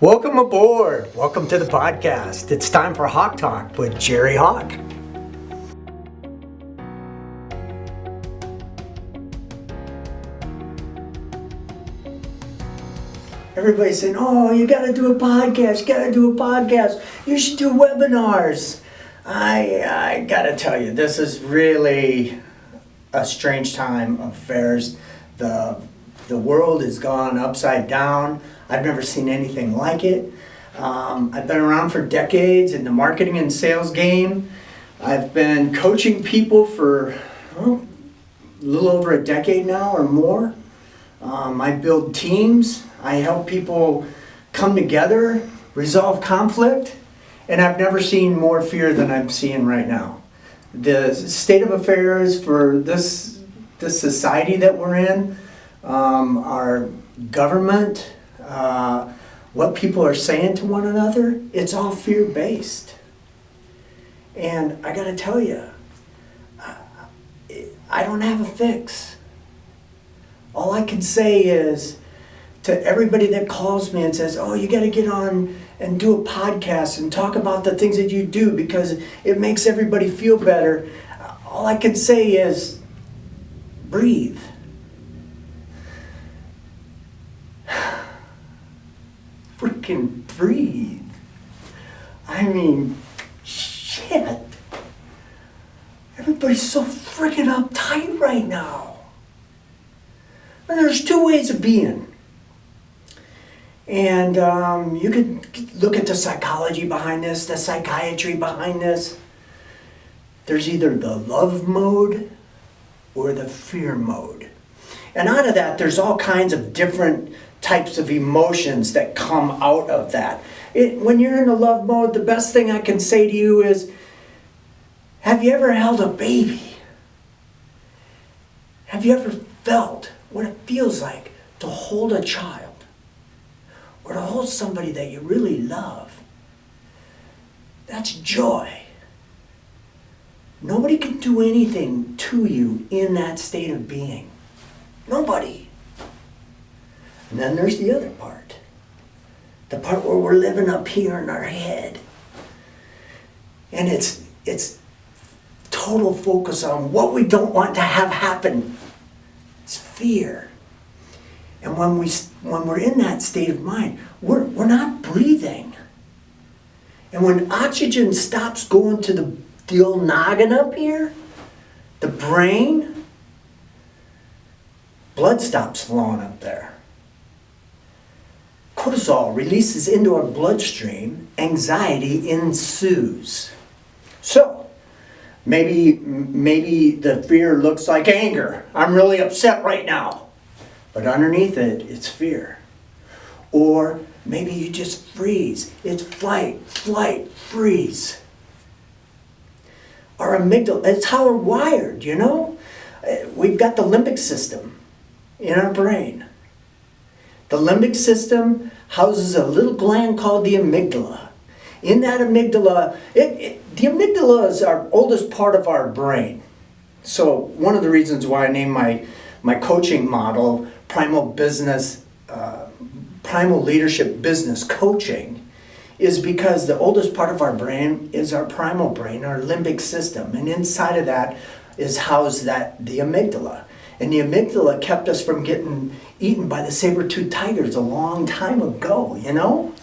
Welcome aboard. Welcome to the podcast. It's time for Haack Talk with Jerry Haack. Everybody's saying, oh, you got to do a podcast. You got to do a podcast. You should do webinars. I got to tell you, this is really a strange time of affairs. The world has gone upside down. I've never seen anything like it. I've been around for decades in the marketing and sales game. I've been coaching people for a little over a decade now or more. I build teams. I help people come together, resolve conflict, and I've never seen more fear than I'm seeing right now. The state of affairs for this society that we're in, our government, what people are saying to one another, it's all fear-based. And I gotta tell you, I don't have a fix. All I can say is to everybody that calls me and says, oh, you gotta get on and do a podcast and talk about the things that you do because it makes everybody feel better. All I can say is breathe. Freaking breathe. I mean, shit. Everybody's so freaking uptight right now. And there's two ways of being. And you could look at the psychology behind this, the psychiatry behind this. There's either the love mode or the fear mode. And out of that, there's all kinds of different types of emotions that come out of that. When you're in the love mode, the best thing I can say to you is, have you ever held a baby? Have you ever felt what it feels like to hold a child? Or to hold somebody that you really love? That's joy. Nobody can do anything to you in that state of being. Nobody. And then there's the other part. The part where we're living up here in our head. And it's total focus on what we don't want to have happen. It's fear. And when we're in that state of mind, we're not breathing. And when oxygen stops going to the old noggin up here, the brain, blood stops flowing up there. Cortisol releases into our bloodstream, anxiety ensues. So, maybe the fear looks like anger. I'm really upset right now. But underneath it, it's fear. Or maybe you just freeze. It's flight, freeze. Our amygdala, it's how we're wired, you know? We've got the limbic system in our brain. The limbic system houses a little gland called the amygdala. In that amygdala, the amygdala is our oldest part of our brain. So one of the reasons why I named my coaching model Primal Leadership Business Coaching is because the oldest part of our brain is our primal brain, our limbic system. And inside of that is housed the amygdala. And the amygdala kept us from getting eaten by the saber-toothed tigers a long time ago, you know?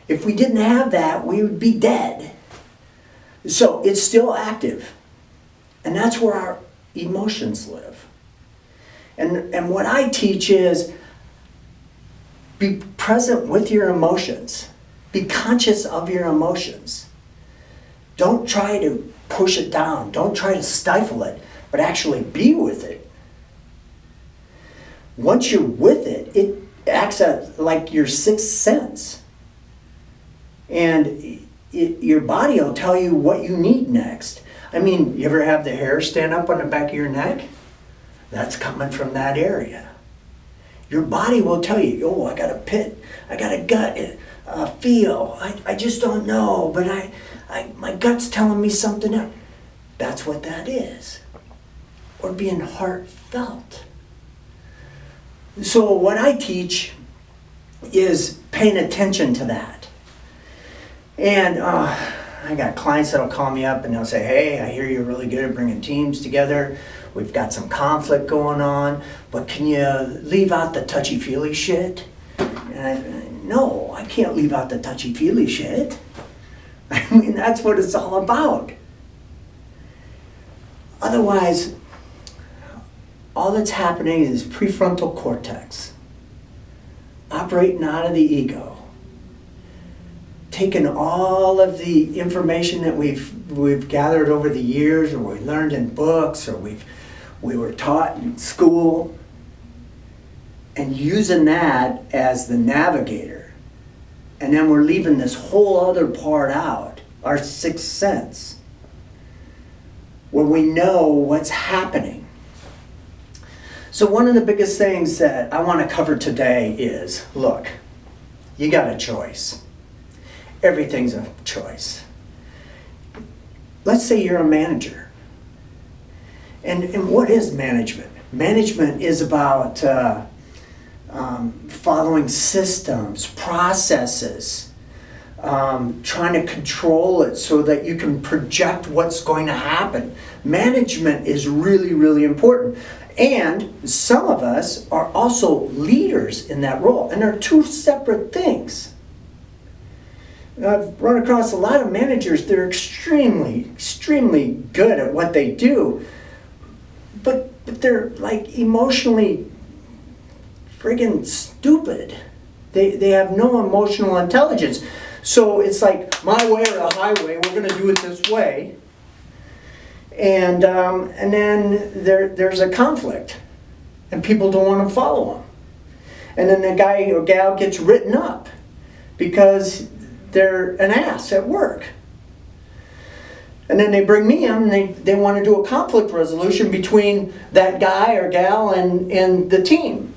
If we didn't have that, we would be dead. So it's still active. And that's where our emotions live. And what I teach is be present with your emotions. Be conscious of your emotions. Don't try to push it down. Don't try to stifle it, but actually be with it. Once you're with it, it acts like your sixth sense. And your body will tell you what you need next. I mean, you ever have the hair stand up on the back of your neck? That's coming from that area. Your body will tell you, oh, I got a pit, I got a gut feel, I just don't know, but my gut's telling me something else. That's what that is. Or being heartfelt. So what I teach is paying attention to that. And I got clients that'll call me up and they'll say, hey, I hear you're really good at bringing teams together. We've got some conflict going on, but can you leave out the touchy-feely shit? And no, I can't leave out the touchy-feely shit. I mean, that's what it's all about. Otherwise, all that's happening is prefrontal cortex, operating out of the ego, taking all of the information that we've gathered over the years, or we learned in books, or we were taught in school, and using that as the navigator. And then we're leaving this whole other part out, our sixth sense, where we know what's happening. So one of the biggest things that I want to cover today is, look, you got a choice. Everything's a choice. Let's say you're a manager. And what is management? Management is about following systems, processes, trying to control it so that you can project what's going to happen. Management is really, really important. And some of us are also leaders in that role. And they're two separate things. I've run across a lot of managers, they're extremely, extremely good at what they do. But they're like emotionally friggin' stupid. They have no emotional intelligence. So it's like, my way or the highway, we're going to do it this way. And then there's a conflict. And people don't want to follow them. And then the guy or gal gets written up because they're an ass at work. And then they bring me in and they want to do a conflict resolution between that guy or gal and the team.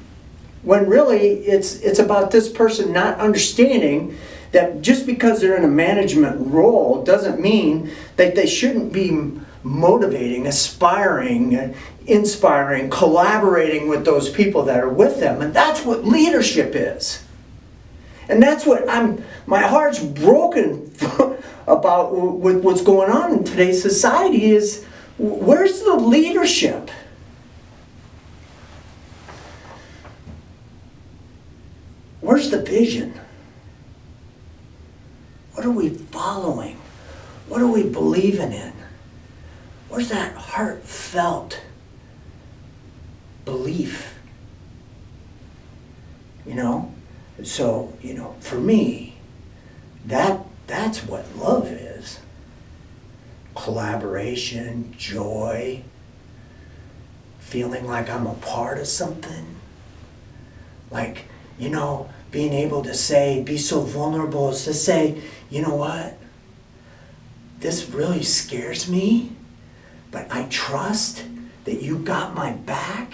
When really it's about this person not understanding that just because they're in a management role doesn't mean that they shouldn't be motivating, aspiring, inspiring, collaborating with those people that are with them. And that's what leadership is. And that's what my heart's broken about with what's going on in today's society is, where's the leadership? Where's the vision? What are we following? What are we believing in? Where's that heartfelt belief? You know? So, for me, that's what love is. Collaboration, joy, feeling like I'm a part of something. Like, being able to say, be so vulnerable as to say, you know what? This really scares me, but I trust that you got my back,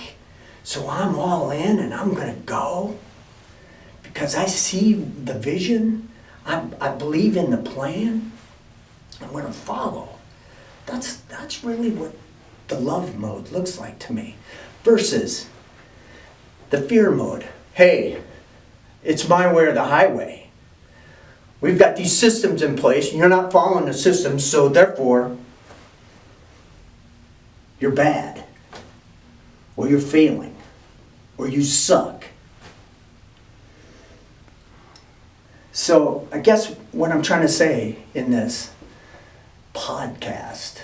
so I'm all in and I'm going to go. Because I see the vision, I believe in the plan, I'm going to follow. That's really what the love mode looks like to me. Versus the fear mode. Hey, it's my way or the highway. We've got these systems in place, and you're not following the systems, so therefore, you're bad. Or you're failing. Or you suck. So I guess what I'm trying to say in this podcast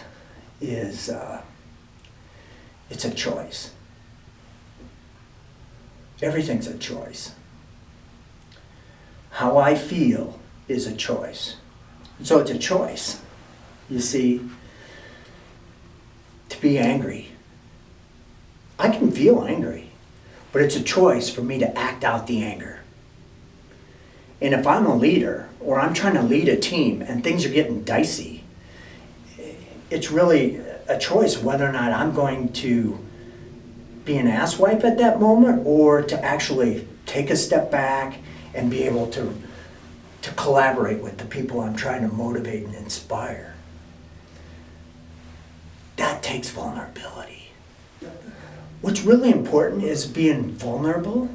is it's a choice. Everything's a choice. How I feel is a choice. So it's a choice, you see, to be angry. I can feel angry, but it's a choice for me to act out the anger. And if I'm a leader, or I'm trying to lead a team, and things are getting dicey, it's really a choice whether or not I'm going to be an asswipe at that moment, or to actually take a step back and be able to collaborate with the people I'm trying to motivate and inspire. That takes vulnerability. What's really important is being vulnerable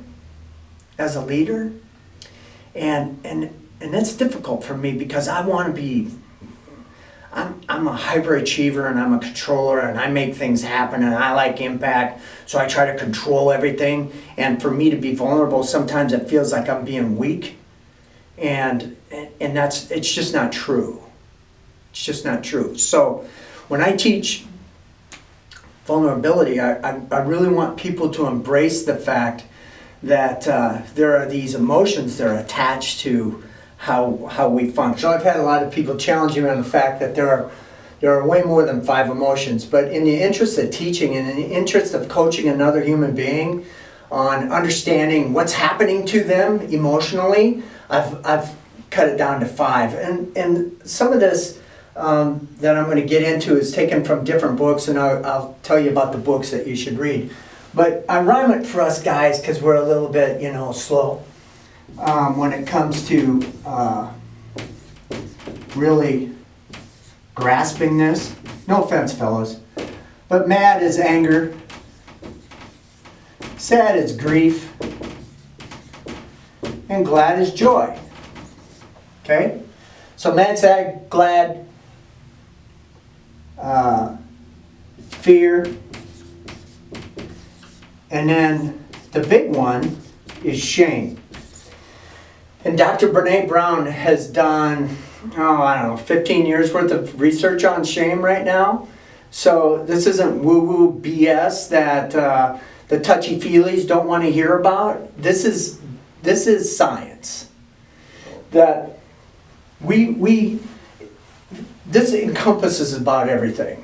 as a leader And that's difficult for me because I want to be, I'm a hyperachiever and I'm a controller and I make things happen and I like impact, so I try to control everything. And for me to be vulnerable, sometimes it feels like I'm being weak, and it's just not true. It's just not true. So when I teach vulnerability, I really want people to embrace the fact that there are these emotions that are attached to how we function. So I've had a lot of people challenging me on the fact that there are way more than 5 emotions, but in the interest of teaching and in the interest of coaching another human being on understanding what's happening to them emotionally, I've cut it down to 5. And some of this that I'm going to get into is taken from different books, and I'll tell you about the books that you should read. But I rhyme it for us guys because we're a little bit, slow when it comes to really grasping this. No offense, fellas. But mad is anger. Sad is grief. And glad is joy. Okay? So mad, sad, glad, fear. And then the big one is shame. And Dr. Brene Brown has done, 15 years worth of research on shame right now. So this isn't woo-woo BS that the touchy-feelies don't want to hear about. This is science. That this encompasses about everything.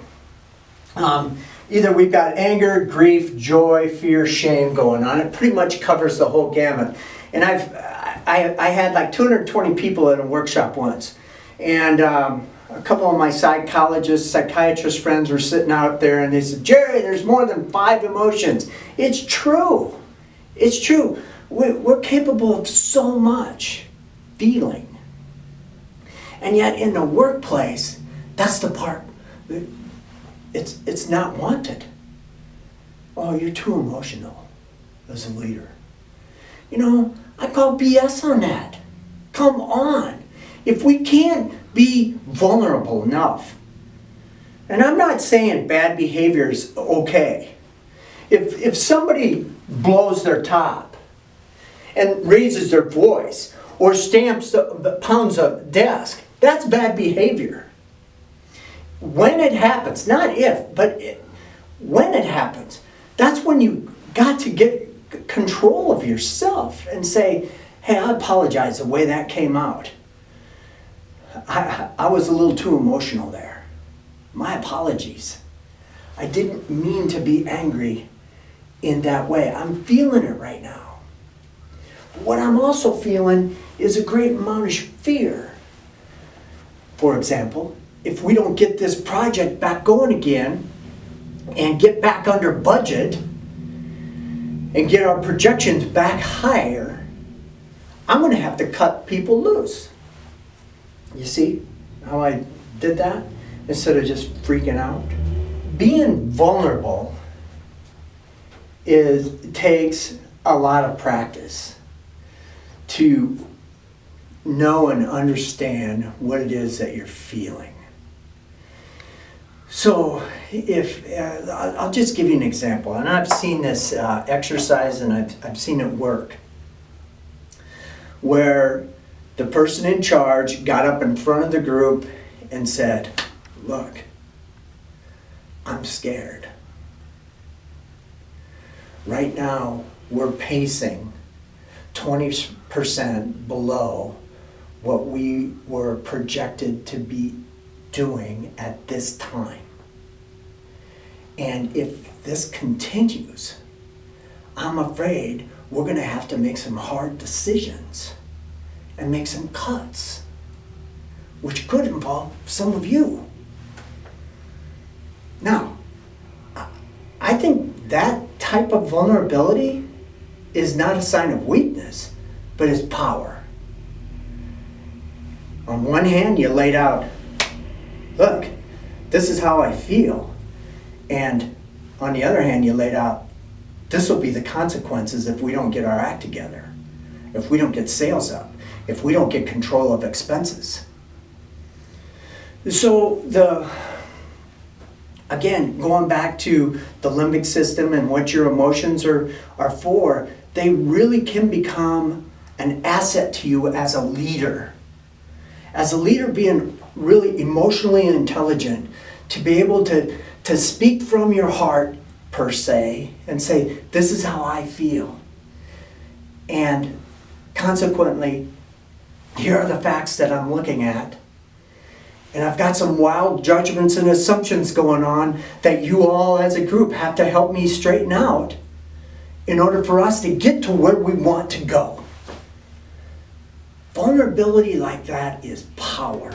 Either we've got anger, grief, joy, fear, shame going on. It pretty much covers the whole gamut. And I had like 220 people at a workshop once. And a couple of my psychiatrist friends were sitting out there and they said, Jerry, there's more than 5 emotions. It's true. It's true. We're capable of so much feeling. And yet in the workplace, that's the part. It's not wanted. Oh, you're too emotional as a leader. I call BS on that. Come on. If we can't be vulnerable enough, and I'm not saying bad behavior is okay. If somebody blows their top and raises their voice or pounds a desk, that's bad behavior. When it happens, not if, but when it happens, that's when you got to get control of yourself and say, hey, I apologize the way that came out. I was a little too emotional there. My apologies. I didn't mean to be angry in that way. I'm feeling it right now. What I'm also feeling is a great amount of fear. For example, if we don't get this project back going again and get back under budget and get our projections back higher, I'm going to have to cut people loose. You see how I did that? Instead of just freaking out. Being vulnerable takes a lot of practice to know and understand what it is that you're feeling. So I'll just give you an example, and I've seen this exercise and I've seen it work, where the person in charge got up in front of the group and said, look, I'm scared. Right now, we're pacing 20% below what we were projected to be doing at this time. And if this continues, I'm afraid we're going to have to make some hard decisions and make some cuts, which could involve some of you. Now, I think that type of vulnerability is not a sign of weakness, but is power. On one hand, you laid out, look, this is how I feel. And on the other hand, you laid out, this will be the consequences if we don't get our act together, if we don't get sales up, if we don't get control of expenses. So again, going back to the limbic system and what your emotions are for, they really can become an asset to you as a leader. As a leader, being really emotionally intelligent, to be able to speak from your heart, per se, and say, this is how I feel. And consequently, here are the facts that I'm looking at. And I've got some wild judgments and assumptions going on that you all as a group have to help me straighten out in order for us to get to where we want to go. Vulnerability like that is power.